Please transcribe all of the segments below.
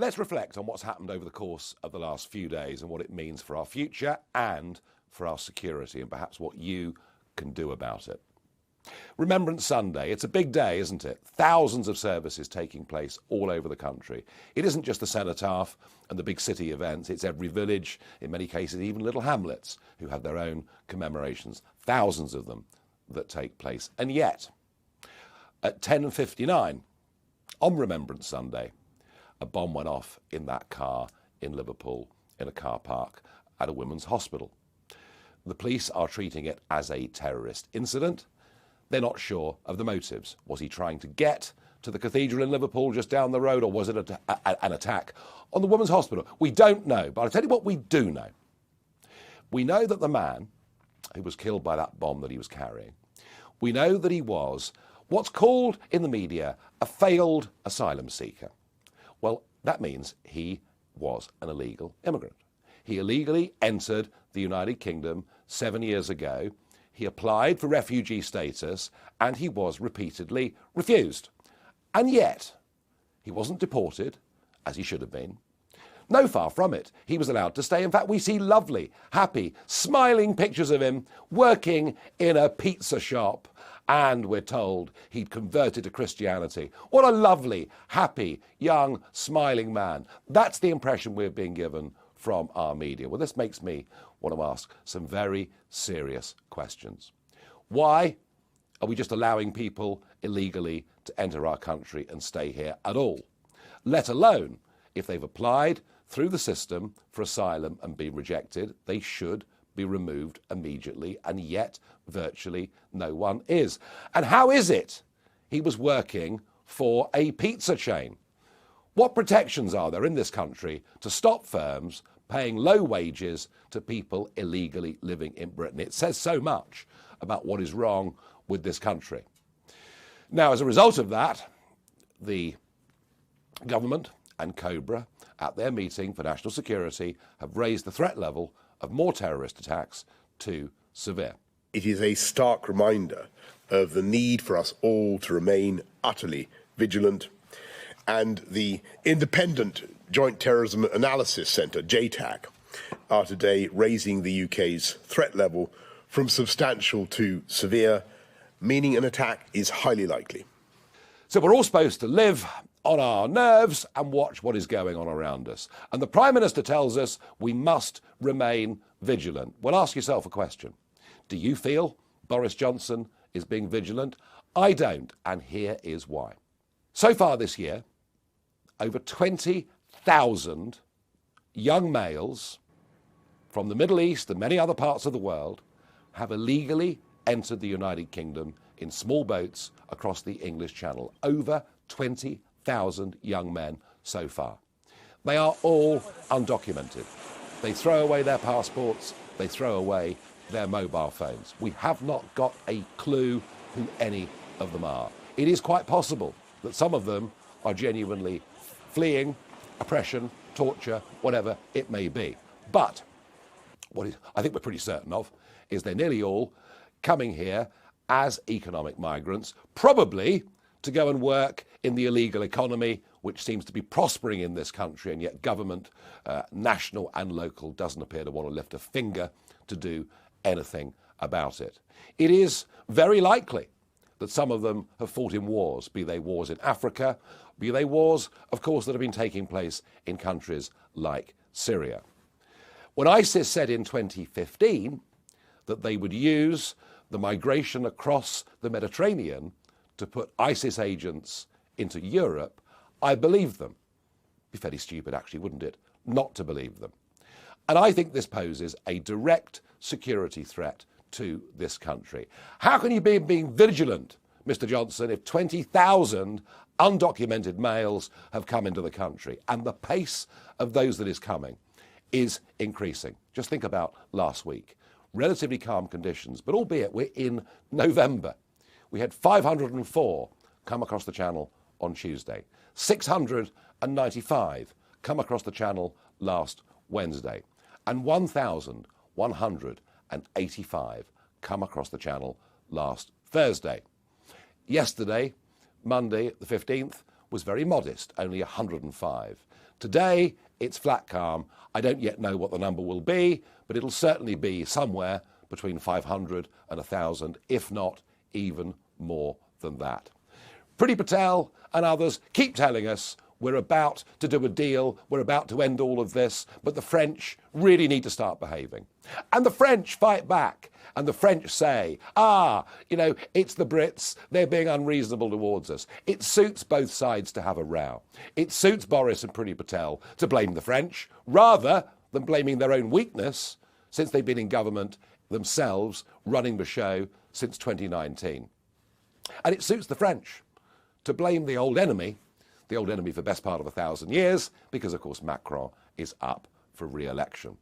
Let's reflect on what's happened over the course of the last few days and what it means for our future and for our security, and perhaps what you can do about it. Remembrance Sunday, it's a big day, isn't it? Thousands of services taking place all over the country. It isn't just the cenotaph and the big city events, it's every village, in many cases even little hamlets, who have their own commemorations, thousands of them that take place. And yet, at 10:59 on Remembrance Sunday, a bomb went off in that car in Liverpool, in a car park at a women's hospital. The police are treating it as a terrorist incident. They're not sure of the motives. Was he trying to get to the cathedral in Liverpool just down the road, or was it an attack on the women's hospital? We don't know, but I'll tell you what we do know. We know that the man who was killed by that bomb that he was carrying, we know that he was what's called in the media a failed asylum seeker. Well, that means he was an illegal immigrant. He illegally entered the United Kingdom 7 years ago. He applied for refugee status and he was repeatedly refused. And yet, he wasn't deported, as he should have been. No, far from it. He was allowed to stay. In fact, we see lovely, happy, smiling pictures of him working in a pizza shop, and we're told he'd converted to Christianity. What a lovely, happy, young, smiling man. That's the impression we're being given from our media. Well, this makes me want to ask some very serious questions. Why are we just allowing people illegally to enter our country and stay here at all? Let alone, if they've applied through the system for asylum and been rejected, they should be removed immediately, and yet virtually no one is. And how is it he was working for a pizza chain? What protections are there in this country to stop firms paying low wages to people illegally living in Britain? It says so much about what is wrong with this country. Now, as a result of that, the government and Cobra, at their meeting for national security, have raised the threat level of more terrorist attacks to severe. It is a stark reminder of the need for us all to remain utterly vigilant, and the Independent Joint Terrorism Analysis Centre, JTAC, are today raising the UK's threat level from substantial to severe, meaning an attack is highly likely. So we're all supposed to live on our nerves and watch what is going on around us. And the Prime Minister tells us we must remain vigilant. Well, ask yourself a question. Do you feel Boris Johnson is being vigilant? I don't, and here is why. So far this year, over 20,000 young males from the Middle East and many other parts of the world have illegally entered the United Kingdom in small boats across the English Channel. Over 20,000 young men so far. They are all undocumented. They throw away their passports, they throw away their mobile phones. We have not got a clue who any of them are. It is quite possible that some of them are genuinely fleeing oppression, torture, whatever it may be. But what I think we're pretty certain of is they're nearly all coming here as economic migrants, probably to go and work in the illegal economy, which seems to be prospering in this country, and yet government, national and local, doesn't appear to want to lift a finger to do anything about it. It is very likely that some of them have fought in wars, be they wars in Africa, be they wars, of course, that have been taking place in countries like Syria. When ISIS said in 2015 that they would use the migration across the Mediterranean to put ISIS agents into Europe, I believed them. Be fairly stupid, actually, wouldn't it, not to believe them? And I think this poses a direct security threat to this country. How can you be being vigilant, Mr. Johnson, if 20,000 undocumented males have come into the country and the pace of those that is coming is increasing? Just think about last week. Relatively calm conditions, but albeit we're in November. We had 504 come across the channel on Tuesday, 695 come across the channel last Wednesday, and 1,185 come across the channel last Thursday. Yesterday, Monday the 15th, was very modest, only 105. Today, it's flat calm. I don't yet know what the number will be, but it'll certainly be somewhere between 500 and 1,000, if not even more than that. Priti Patel and others keep telling us we're about to do a deal, we're about to end all of this, but the French really need to start behaving. And the French fight back, and the French say, it's the Brits, they're being unreasonable towards us. It suits both sides to have a row. It suits Boris and Priti Patel to blame the French, rather than blaming their own weakness, since they've been in government themselves, running the show since 2019. And it suits the French to blame the old enemy for the best part of 1,000 years, because, of course, Macron is up for re-election.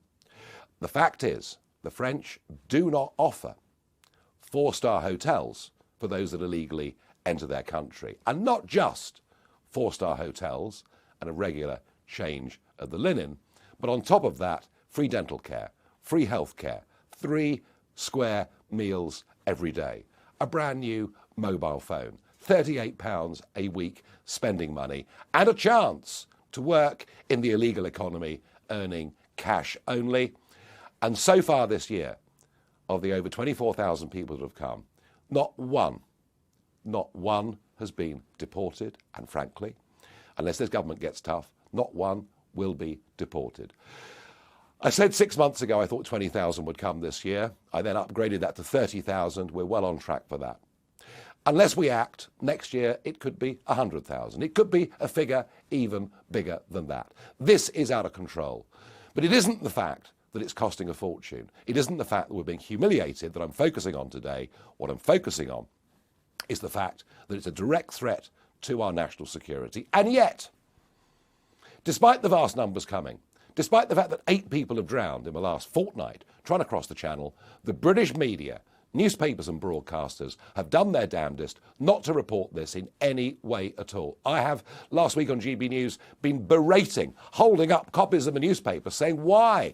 The fact is, the French do not offer 4-star hotels for those that illegally enter their country. And not just 4-star hotels and a regular change of the linen, but on top of that, free dental care, free health care, 3 square meals every day, a brand new mobile phone, £38 a week spending money, and a chance to work in the illegal economy earning cash only. And so far this year, of the over 24,000 people that have come, not one has been deported. And frankly, unless this government gets tough, not one will be deported. I said 6 months ago I thought 20,000 would come this year. I then upgraded that to 30,000. We're well on track for that. Unless we act, next year it could be 100,000. It could be a figure even bigger than that. This is out of control. But it isn't the fact that it's costing a fortune. It isn't the fact that we're being humiliated that I'm focusing on today. What I'm focusing on is the fact that it's a direct threat to our national security. And yet, despite the vast numbers coming, despite the fact that 8 people have drowned in the last fortnight trying to cross the channel, the British media, newspapers and broadcasters have done their damnedest not to report this in any way at all. I have, last week on GB News, been berating, holding up copies of the newspaper, saying, why,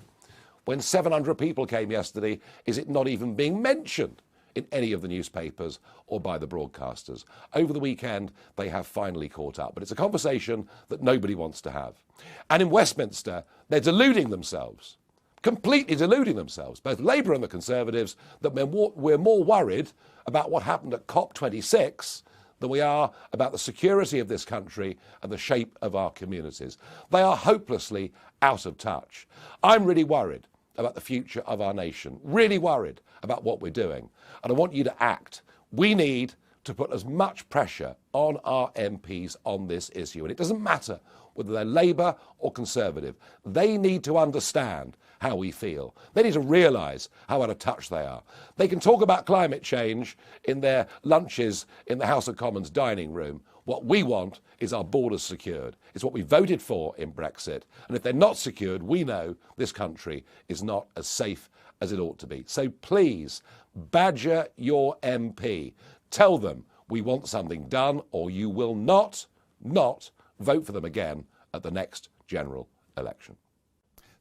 when 700 people came yesterday, is it not even being mentioned in any of the newspapers or by the broadcasters? Over the weekend, they have finally caught up. But it's a conversation that nobody wants to have. And in Westminster, they're deluding themselves, completely deluding themselves, both Labour and the Conservatives, that we're more worried about what happened at COP26 than we are about the security of this country and the shape of our communities. They are hopelessly out of touch. I'm really worried about the future of our nation, really worried about what we're doing. And I want you to act. We need to put as much pressure on our MPs on this issue. And it doesn't matter whether they're Labour or Conservative. They need to understand how we feel. They need to realise how out of touch they are. They can talk about climate change in their lunches in the House of Commons dining room. What we want is our borders secured. It's what we voted for in Brexit. And if they're not secured, we know this country is not as safe as it ought to be. So please, badger your MP. Tell them we want something done, or you will not vote for them again at the next general election.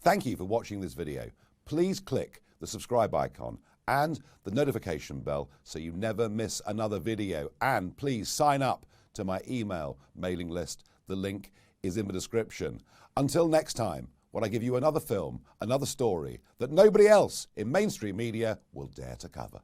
Thank you for watching this video. Please click the subscribe icon and the notification bell so you never miss another video. And please sign up to my email mailing list. The link is in the description. Until next time, when I give you another film, another story that nobody else in mainstream media will dare to cover.